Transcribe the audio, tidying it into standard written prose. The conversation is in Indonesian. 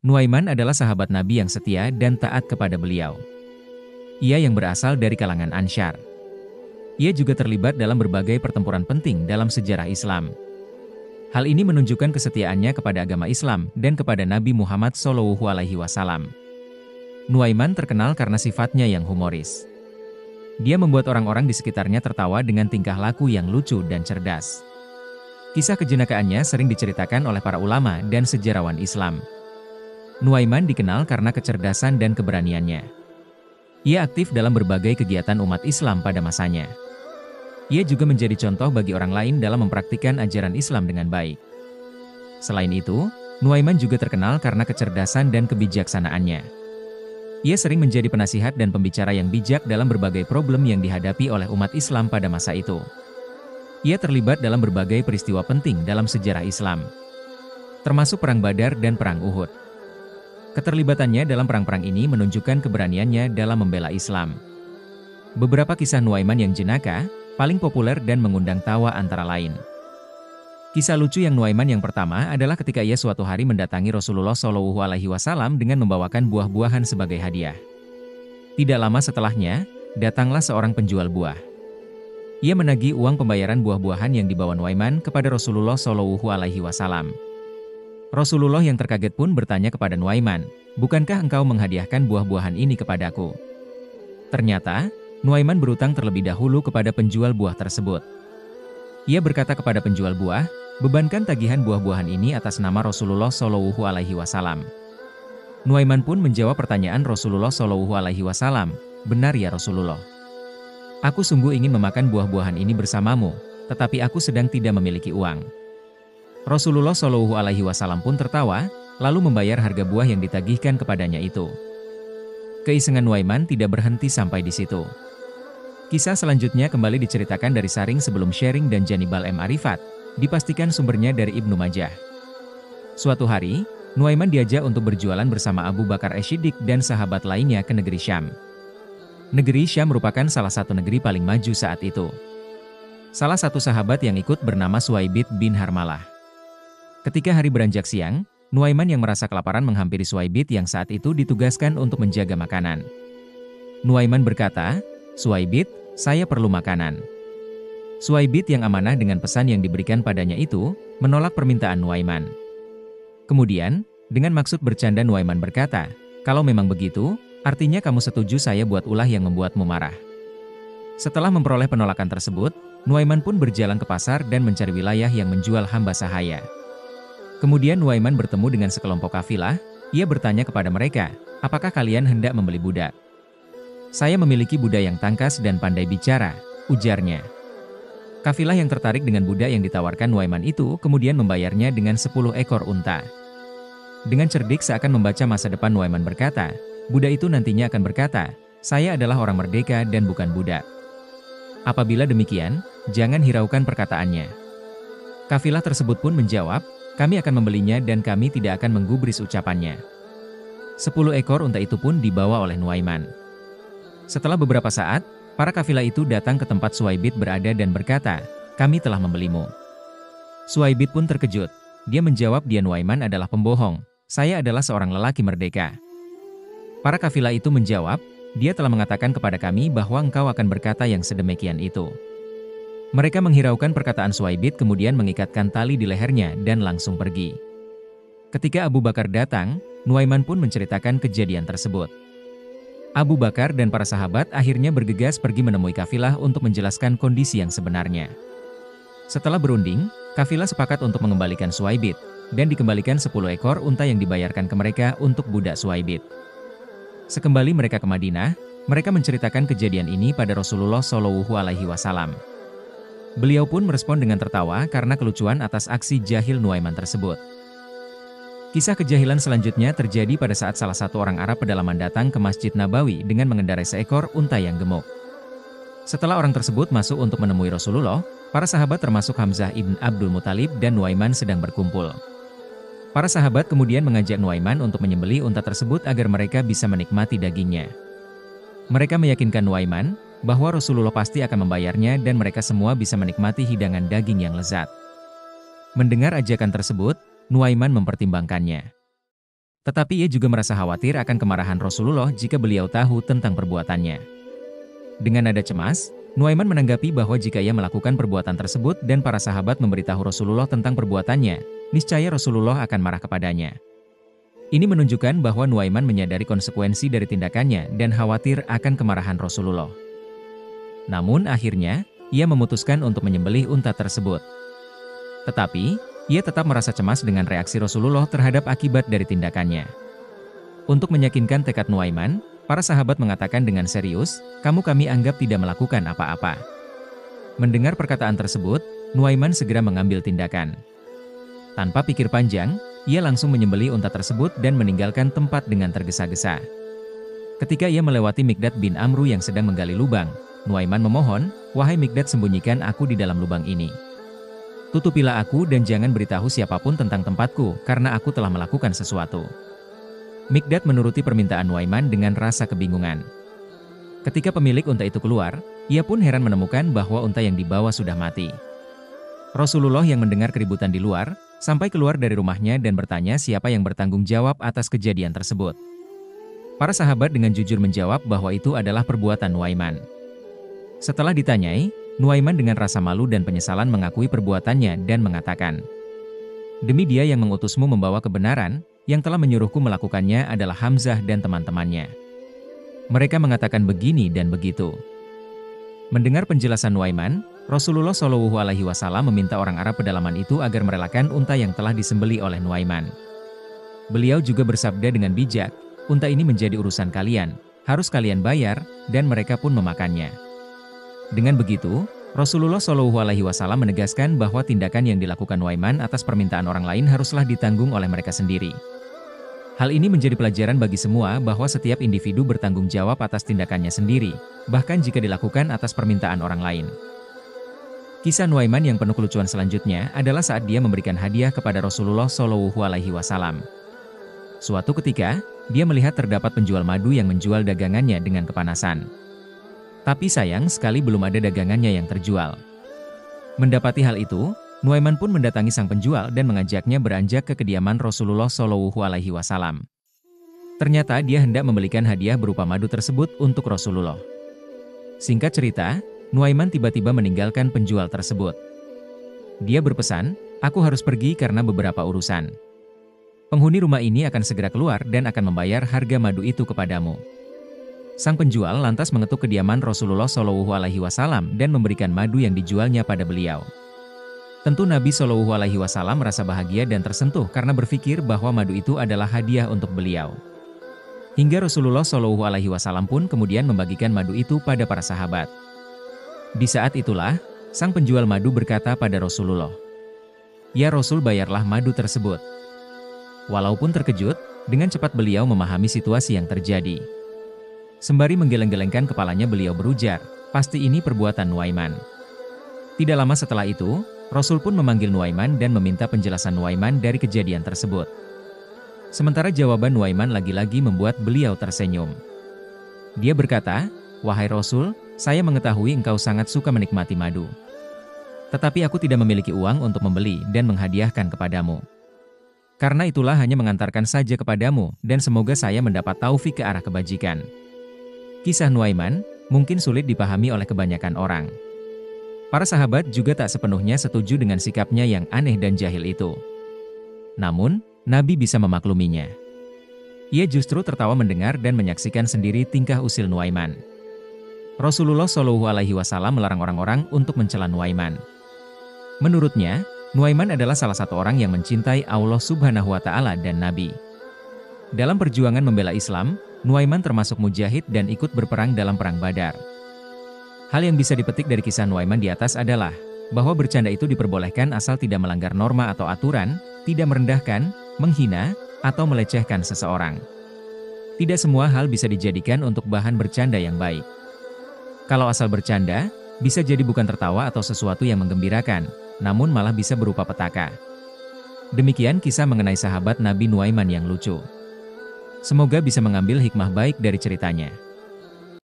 Nuaiman adalah sahabat Nabi yang setia dan taat kepada beliau. Ia yang berasal dari kalangan Ansyar. Ia juga terlibat dalam berbagai pertempuran penting dalam sejarah Islam. Hal ini menunjukkan kesetiaannya kepada agama Islam dan kepada Nabi Muhammad SAW. Nuaiman terkenal karena sifatnya yang humoris. Dia membuat orang-orang di sekitarnya tertawa dengan tingkah laku yang lucu dan cerdas. Kisah kejenakaannya sering diceritakan oleh para ulama dan sejarawan Islam. Nuaiman dikenal karena kecerdasan dan keberaniannya. Ia aktif dalam berbagai kegiatan umat Islam pada masanya. Ia juga menjadi contoh bagi orang lain dalam mempraktikkan ajaran Islam dengan baik. Selain itu, Nuaiman juga terkenal karena kecerdasan dan kebijaksanaannya. Ia sering menjadi penasihat dan pembicara yang bijak dalam berbagai problem yang dihadapi oleh umat Islam pada masa itu. Ia terlibat dalam berbagai peristiwa penting dalam sejarah Islam, termasuk Perang Badar dan Perang Uhud. Keterlibatannya dalam perang-perang ini menunjukkan keberaniannya dalam membela Islam. Beberapa kisah Nuaiman yang jenaka, paling populer dan mengundang tawa antara lain. Kisah lucu yang Nuaiman yang pertama adalah ketika ia suatu hari mendatangi Rasulullah SAW dengan membawakan buah-buahan sebagai hadiah. Tidak lama setelahnya, datanglah seorang penjual buah. Ia menagih uang pembayaran buah-buahan yang dibawa Nuaiman kepada Rasulullah SAW. Rasulullah yang terkaget pun bertanya kepada Nuaiman, "Bukankah engkau menghadiahkan buah-buahan ini kepadaku?" Ternyata, Nuaiman berutang terlebih dahulu kepada penjual buah tersebut. Ia berkata kepada penjual buah, "Bebankan tagihan buah-buahan ini atas nama Rasulullah SAW." Nuaiman pun menjawab pertanyaan Rasulullah SAW, "Benar ya Rasulullah. Aku sungguh ingin memakan buah-buahan ini bersamamu, tetapi aku sedang tidak memiliki uang." Rasulullah SAW pun tertawa, lalu membayar harga buah yang ditagihkan kepadanya itu. Keisengan Nuaiman tidak berhenti sampai di situ. Kisah selanjutnya kembali diceritakan dari Saring sebelum sharing dan Janibal M. Arifat, dipastikan sumbernya dari Ibnu Majah. Suatu hari, Nuaiman diajak untuk berjualan bersama Abu Bakar As-Siddiq dan sahabat lainnya ke negeri Syam. Negeri Syam merupakan salah satu negeri paling maju saat itu. Salah satu sahabat yang ikut bernama Suwaibit bin Harmalah. Ketika hari beranjak siang, Nuaiman yang merasa kelaparan menghampiri Suwaibit yang saat itu ditugaskan untuk menjaga makanan. Nuaiman berkata, "Suwaibit, saya perlu makanan." Suwaibit yang amanah dengan pesan yang diberikan padanya itu, menolak permintaan Nuaiman. Kemudian, dengan maksud bercanda Nuaiman berkata, "Kalau memang begitu, artinya kamu setuju saya buat ulah yang membuatmu marah." Setelah memperoleh penolakan tersebut, Nuaiman pun berjalan ke pasar dan mencari wilayah yang menjual hamba sahaya. Kemudian Nuaiman bertemu dengan sekelompok kafilah, ia bertanya kepada mereka, "Apakah kalian hendak membeli budak?" "Saya memiliki budak yang tangkas dan pandai bicara," ujarnya. Kafilah yang tertarik dengan budak yang ditawarkan Nuaiman itu kemudian membayarnya dengan 10 ekor unta. Dengan cerdik seakan membaca masa depan Nuaiman berkata, "Budak itu nantinya akan berkata, 'Saya adalah orang merdeka dan bukan budak.' Apabila demikian, jangan hiraukan perkataannya." Kafilah tersebut pun menjawab, "Kami akan membelinya dan kami tidak akan menggubris ucapannya." 10 ekor unta itu pun dibawa oleh Nuaiman. Setelah beberapa saat, para kafilah itu datang ke tempat Suwaibit berada dan berkata, "Kami telah membelimu." Suwaibit pun terkejut. Dia menjawab Nuaiman adalah pembohong. "Saya adalah seorang lelaki merdeka." Para kafilah itu menjawab, "Dia telah mengatakan kepada kami bahwa engkau akan berkata yang sedemikian itu." Mereka menghiraukan perkataan Suwaibit kemudian mengikatkan tali di lehernya dan langsung pergi. Ketika Abu Bakar datang, Nuaiman pun menceritakan kejadian tersebut. Abu Bakar dan para sahabat akhirnya bergegas pergi menemui kafilah untuk menjelaskan kondisi yang sebenarnya. Setelah berunding, kafilah sepakat untuk mengembalikan Suwaibit, dan dikembalikan 10 ekor unta yang dibayarkan ke mereka untuk budak Suwaibit. Sekembali mereka ke Madinah, mereka menceritakan kejadian ini pada Rasulullah SAW. Beliau pun merespon dengan tertawa karena kelucuan atas aksi jahil Nuaiman tersebut. Kisah kejahilan selanjutnya terjadi pada saat salah satu orang Arab pedalaman datang ke Masjid Nabawi dengan mengendarai seekor unta yang gemuk. Setelah orang tersebut masuk untuk menemui Rasulullah, para sahabat termasuk Hamzah ibn Abdul Muthalib dan Nuaiman sedang berkumpul. Para sahabat kemudian mengajak Nuaiman untuk menyembelih unta tersebut agar mereka bisa menikmati dagingnya. Mereka meyakinkan Nuaiman bahwa Rasulullah pasti akan membayarnya dan mereka semua bisa menikmati hidangan daging yang lezat. Mendengar ajakan tersebut, Nuaiman mempertimbangkannya. Tetapi ia juga merasa khawatir akan kemarahan Rasulullah jika beliau tahu tentang perbuatannya. Dengan nada cemas, Nuaiman menanggapi bahwa jika ia melakukan perbuatan tersebut dan para sahabat memberitahu Rasulullah tentang perbuatannya, niscaya Rasulullah akan marah kepadanya. Ini menunjukkan bahwa Nuaiman menyadari konsekuensi dari tindakannya dan khawatir akan kemarahan Rasulullah. Namun akhirnya, ia memutuskan untuk menyembelih unta tersebut. Tetapi, ia tetap merasa cemas dengan reaksi Rasulullah terhadap akibat dari tindakannya. Untuk meyakinkan tekad Nuaiman, para sahabat mengatakan dengan serius, kami anggap tidak melakukan apa-apa. Mendengar perkataan tersebut, Nuaiman segera mengambil tindakan. Tanpa pikir panjang, ia langsung menyembelih unta tersebut dan meninggalkan tempat dengan tergesa-gesa. Ketika ia melewati Mikdad bin Amru yang sedang menggali lubang, Nuaiman memohon, "Wahai Mikdad, sembunyikan aku di dalam lubang ini. Tutupilah aku dan jangan beritahu siapapun tentang tempatku, karena aku telah melakukan sesuatu." Mikdad menuruti permintaan Nuaiman dengan rasa kebingungan. Ketika pemilik unta itu keluar, ia pun heran menemukan bahwa unta yang dibawa sudah mati. Rasulullah yang mendengar keributan di luar, sampai keluar dari rumahnya dan bertanya siapa yang bertanggung jawab atas kejadian tersebut. Para sahabat dengan jujur menjawab bahwa itu adalah perbuatan Nuaiman. Setelah ditanyai, Nuaiman dengan rasa malu dan penyesalan mengakui perbuatannya dan mengatakan, "Demi Dia yang mengutusmu membawa kebenaran, yang telah menyuruhku melakukannya adalah Hamzah dan teman-temannya. Mereka mengatakan begini dan begitu." Mendengar penjelasan Nuaiman, Rasulullah SAW meminta orang Arab pedalaman itu agar merelakan unta yang telah disembelih oleh Nuaiman. Beliau juga bersabda dengan bijak, "Unta ini menjadi urusan kalian, harus kalian bayar," dan mereka pun memakannya. Dengan begitu, Rasulullah SAW menegaskan bahwa tindakan yang dilakukan Nuaiman atas permintaan orang lain haruslah ditanggung oleh mereka sendiri. Hal ini menjadi pelajaran bagi semua bahwa setiap individu bertanggung jawab atas tindakannya sendiri, bahkan jika dilakukan atas permintaan orang lain. Kisah Nuaiman yang penuh kelucuan selanjutnya adalah saat dia memberikan hadiah kepada Rasulullah SAW. Suatu ketika, dia melihat terdapat penjual madu yang menjual dagangannya dengan kepanasan. Tapi sayang sekali belum ada dagangannya yang terjual. Mendapati hal itu, Nuaiman pun mendatangi sang penjual dan mengajaknya beranjak ke kediaman Rasulullah SAW. Ternyata dia hendak membelikan hadiah berupa madu tersebut untuk Rasulullah. Singkat cerita, Nuaiman tiba-tiba meninggalkan penjual tersebut. Dia berpesan, "Aku harus pergi karena beberapa urusan. Penghuni rumah ini akan segera keluar dan akan membayar harga madu itu kepadamu." Sang penjual lantas mengetuk kediaman Rasulullah SAW dan memberikan madu yang dijualnya pada beliau. Tentu Nabi SAW merasa bahagia dan tersentuh karena berpikir bahwa madu itu adalah hadiah untuk beliau. Hingga Rasulullah SAW pun kemudian membagikan madu itu pada para sahabat. Di saat itulah, sang penjual madu berkata pada Rasulullah, "Ya Rasul, bayarlah madu tersebut." Walaupun terkejut, dengan cepat beliau memahami situasi yang terjadi. Sembari menggeleng-gelengkan kepalanya beliau berujar, "Pasti ini perbuatan Nuaiman." Tidak lama setelah itu, Rasul pun memanggil Nuaiman dan meminta penjelasan Nuaiman dari kejadian tersebut. Sementara jawaban Nuaiman lagi-lagi membuat beliau tersenyum. Dia berkata, "Wahai Rasul, saya mengetahui engkau sangat suka menikmati madu. Tetapi aku tidak memiliki uang untuk membeli dan menghadiahkan kepadamu. Karena itulah hanya mengantarkan saja kepadamu dan semoga saya mendapat taufik ke arah kebajikan." Kisah Nuaiman mungkin sulit dipahami oleh kebanyakan orang. Para sahabat juga tak sepenuhnya setuju dengan sikapnya yang aneh dan jahil itu. Namun, Nabi bisa memakluminya. Ia justru tertawa mendengar dan menyaksikan sendiri tingkah usil Nuaiman. Rasulullah SAW melarang orang-orang untuk mencela Nuaiman. Menurutnya, Nuaiman adalah salah satu orang yang mencintai Allah Subhanahu wa Ta'ala dan Nabi. Dalam perjuangan membela Islam, Nuaiman termasuk mujahid dan ikut berperang dalam Perang Badar. Hal yang bisa dipetik dari kisah Nuaiman di atas adalah bahwa bercanda itu diperbolehkan asal tidak melanggar norma atau aturan, tidak merendahkan, menghina, atau melecehkan seseorang. Tidak semua hal bisa dijadikan untuk bahan bercanda yang baik. Kalau asal bercanda, bisa jadi bukan tertawa atau sesuatu yang menggembirakan, namun malah bisa berupa petaka. Demikian kisah mengenai sahabat Nabi Nuaiman yang lucu. Semoga bisa mengambil hikmah baik dari ceritanya.